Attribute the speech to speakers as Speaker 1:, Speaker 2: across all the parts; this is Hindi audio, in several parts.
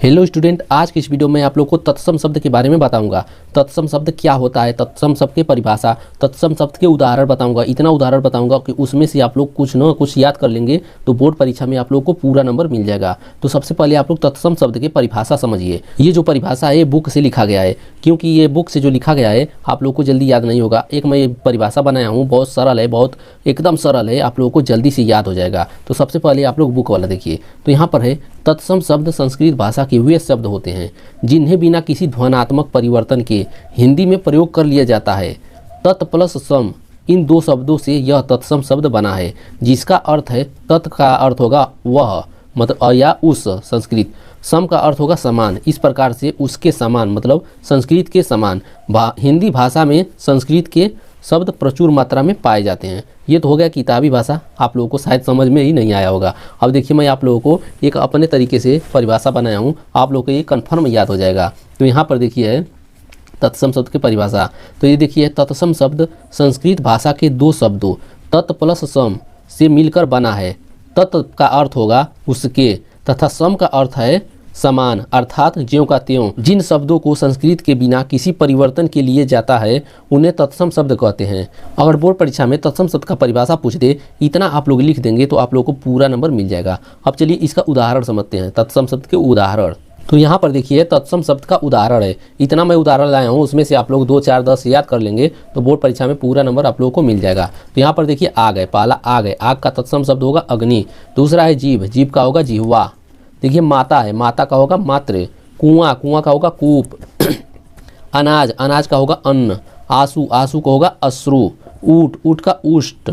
Speaker 1: हेलो स्टूडेंट, आज की इस वीडियो में आप लोग को तत्सम शब्द के बारे में बताऊंगा। तत्सम शब्द क्या होता है, तत्सम शब्द की परिभाषा, तत्सम शब्द के उदाहरण बताऊंगा। इतना उदाहरण बताऊंगा कि उसमें से आप लोग कुछ न कुछ याद कर लेंगे तो बोर्ड परीक्षा में आप लोग को पूरा नंबर मिल जाएगा। तो सबसे पहले आप लोग तत्सम शब्द की परिभाषा समझिए। ये जो परिभाषा है बुक से लिखा गया है, क्योंकि ये बुक से जो लिखा गया है आप लोग को जल्दी याद नहीं होगा। एक मैं परिभाषा बनाया हूँ, बहुत सरल है, बहुत एकदम सरल है, आप लोगों को जल्दी से याद हो जाएगा। तो सबसे पहले आप लोग बुक वाला देखिए। तो यहाँ पर है तत्सम शब्द संस्कृत भाषा के वे शब्द होते हैं जिन्हें बिना किसी ध्वन्यात्मक परिवर्तन के हिंदी में प्रयोग कर लिया जाता है। तत् प्लस सम, इन दो शब्दों से यह तत्सम शब्द बना है, जिसका अर्थ है तत् का अर्थ होगा वह मतलब या उस, संस्कृत सम का अर्थ होगा समान। इस प्रकार से उसके समान मतलब संस्कृत के समान हिंदी भाषा में संस्कृत के शब्द प्रचुर मात्रा में पाए जाते हैं। ये तो हो गया किताबी भाषा, आप लोगों को शायद समझ में ही नहीं आया होगा। अब देखिए मैं आप लोगों को एक अपने तरीके से परिभाषा बनाया हूँ, आप लोगों को ये कन्फर्म याद हो जाएगा। तो यहाँ पर देखिए तत्सम शब्द की परिभाषा। तो ये देखिए तत्सम शब्द संस्कृत भाषा के दो शब्दों तत् प्लस सम से मिलकर बना है। तत् का अर्थ होगा उसके तथा सम का अर्थ है समान, अर्थात ज्यों का त्यों। जिन शब्दों को संस्कृत के बिना किसी परिवर्तन के लिए जाता है उन्हें तत्सम शब्द कहते हैं। अगर बोर्ड परीक्षा में तत्सम शब्द का परिभाषा पूछ दे, इतना आप लोग लिख देंगे तो आप लोगों को पूरा नंबर मिल जाएगा। अब चलिए इसका उदाहरण समझते हैं, तत्सम शब्द के उदाहरण। तो यहाँ पर देखिए तत्सम शब्द का उदाहरण है, इतना मैं उदाहरण लाया हूँ, उसमें से आप लोग 2, 4, 10 याद कर लेंगे तो बोर्ड परीक्षा में पूरा नंबर आप लोगों को मिल जाएगा। तो यहाँ पर देखिए आग है, पहला आग है, आग का तत्सम शब्द होगा अग्नि। दूसरा है जीभ, जीभ का होगा जिह्वा। देखिए माता है, माता का होगा मातृ। कुआं, कुआं का होगा कूप। अनाज, अनाज का होगा अन्न। आंसू, आंसू का होगा अश्रु। ऊट, ऊट का उष्ट।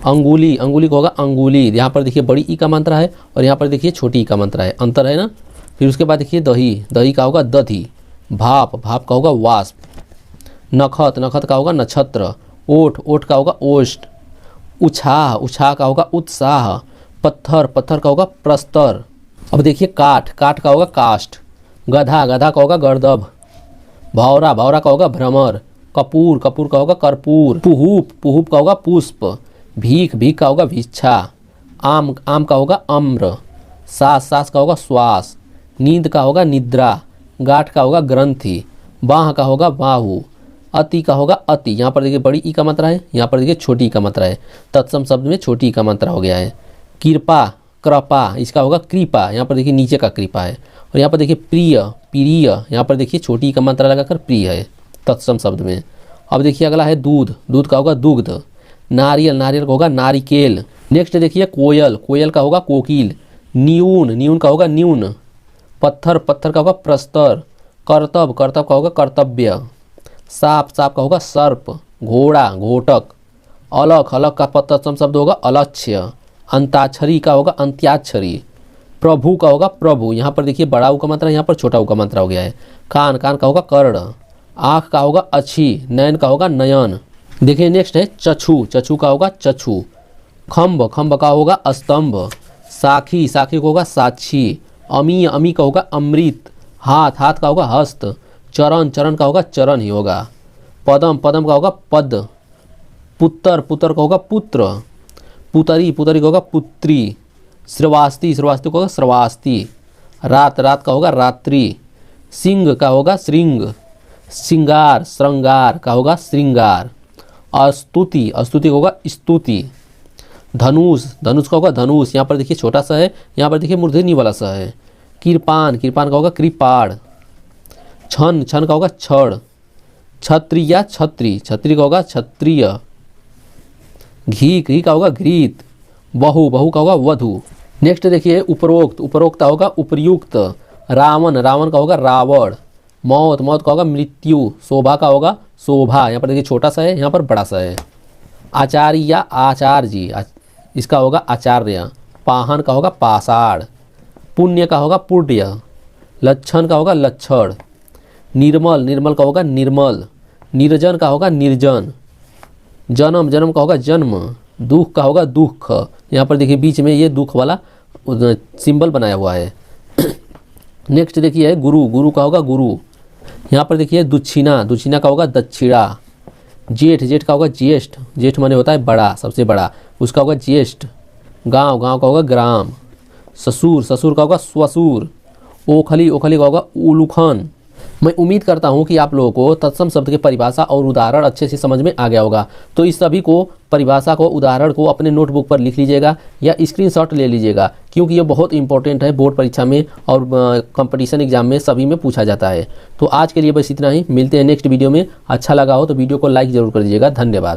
Speaker 1: अंगुली, अंगुली का होगा अंगुली। यहाँ पर देखिए बड़ी ई का मात्रा है और यहाँ पर देखिए छोटी ई का मात्रा है, अंतर है ना। फिर उसके बाद देखिए दही, दही का होगा दधि। भाप, भाप का होगा वाष्प। नखत, नखत का होगा नक्षत्र। ओठ, ओठ का होगा ओष्ठ। उछाह, उछाह का होगा उत्साह। पत्थर, पत्थर का होगा प्रस्तर। अब देखिए काठ, काठ का होगा काष्ठ। गधा, गधा का होगा गर्दभ। भौरा, भौरा का होगा भ्रमर। कपूर, कपूर का होगा कर्पूर। पुहूप, पुहूप का होगा पुष्प। भीख, भीख का होगा भिक्षा। आम, आम का होगा अम्र। सास, सास का होगा श्वास। नींद का होगा निद्रा। गांठ का होगा ग्रंथि। बाह का होगा बाहु। अति का होगा अति। यहाँ पर देखिए बड़ी ई का मात्रा है, यहाँ पर देखिए छोटी ई का मात्रा है, तत्सम शब्द में छोटी ई का मात्रा हो गया है। कृपा, कृपा, इसका होगा कृपा, यहाँ पर देखिए नीचे का कृपा है। और यहाँ पर देखिए प्रिय, प्रिय, यहाँ पर देखिए छोटी का मात्रा लगाकर प्रिय है तत्सम शब्द में। अब देखिए अगला है दूध, दूध का होगा दुग्ध। नारियल, नारियल का होगा नारिकेल। नेक्स्ट देखिए कोयल, कोयल का होगा कोकिल। न्यून, न्यून का होगा न्यून। पत्थर, पत्थर का होगा प्रस्तर। कर्तव्य, कर्तव्य का होगा कर्तव्य। सांप, सांप का होगा सर्प। घोड़ा, घोटक। अलख, अलख का तत्सम शब्द होगा अलक्ष्य। अंताक्षरी का होगा अंत्याक्षरी। प्रभु का होगा प्रभु, यहाँ पर देखिए बड़ा ऊ का मात्रा, यहाँ पर छोटा ऊ का मात्रा हो गया है। कान, कान का होगा कर्ण। आँख का होगा अच्छी। नयन का होगा नयन। देखिए नेक्स्ट है चक्षु, चक्षु का होगा चक्षु। खम्भ, खम्भ का होगा स्तंभ। साखी, साखी का होगा साक्षी। अमी, अमी का होगा अमृत। हाथ, हाथ का होगा हस्त। चरण, चरण का होगा चरण ही होगा। पदम, पदम का होगा पद। पुत्र, पुत्र का होगा पुत्र। पुतरी, पुतरी का होगा पुत्री। श्रवास्ती, श्रवास्ती का होगा श्रवास्ती। रात, रात का होगा रात्रि। सिंह का होगा श्रृंग। श्रृंगार, श्रृंगार का होगा श्रृंगार। अस्तुति, अस्तुति का होगा स्तुति। धनुष, धनुष का होगा धनुष, यहाँ पर देखिए छोटा सा है, यहाँ पर देखिए मूर्धन्य वाला सा है। कृपान, कृपान का होगा कृपाण। छन, छन का होगा छड़। छत्री या छत्री, छत्री का होगा क्षत्रिय। घी, घी का होगा घृत। बहु, बहु का होगा वधु। नेक्स्ट देखिए उपरोक्त, उपरोक्त का होगा उपयुक्त। रावण, रावण का होगा रावण। मौत, मौत का होगा मृत्यु। शोभा का होगा शोभा, यहाँ पर देखिए छोटा सा है, यहाँ पर बड़ा सा है। आचार्य या आचार्य, इसका होगा आचार्य। पाहन का होगा पाषाण। पुण्य का होगा पुण्य। लक्षण का होगा लक्षण। निर्मल, निर्मल का होगा निर्मल। निर्जन का होगा निर्जन। जन्म, जन्म का होगा जन्म। दुख का होगा दुख, यहाँ पर देखिए बीच में ये दुख वाला सिंबल बनाया हुआ है। नेक्स्ट देखिए गुरु, गुरु का होगा गुरु। यहाँ पर देखिए दक्षिणा, दक्षिणा का होगा दक्षिणा। जेठ, जेठ का होगा ज्येष्ठ, जेठ माने होता है बड़ा, सबसे बड़ा, उसका होगा ज्येष्ठ। गांव, गांव का होगा ग्राम। ससुर, ससुर का होगा स्वसुर। ओखली, ओखली का होगा उलूखन। मैं उम्मीद करता हूं कि आप लोगों को तत्सम शब्द के परिभाषा और उदाहरण अच्छे से समझ में आ गया होगा। तो इस सभी को, परिभाषा को, उदाहरण को अपने नोटबुक पर लिख लीजिएगा या स्क्रीनशॉट ले लीजिएगा, क्योंकि ये बहुत इंपॉर्टेंट है बोर्ड परीक्षा में और कंपटीशन एग्जाम में सभी में पूछा जाता है। तो आज के लिए बस इतना ही, मिलते हैं नेक्स्ट वीडियो में। अच्छा लगा हो तो वीडियो को लाइक जरूर कर दीजिएगा। धन्यवाद।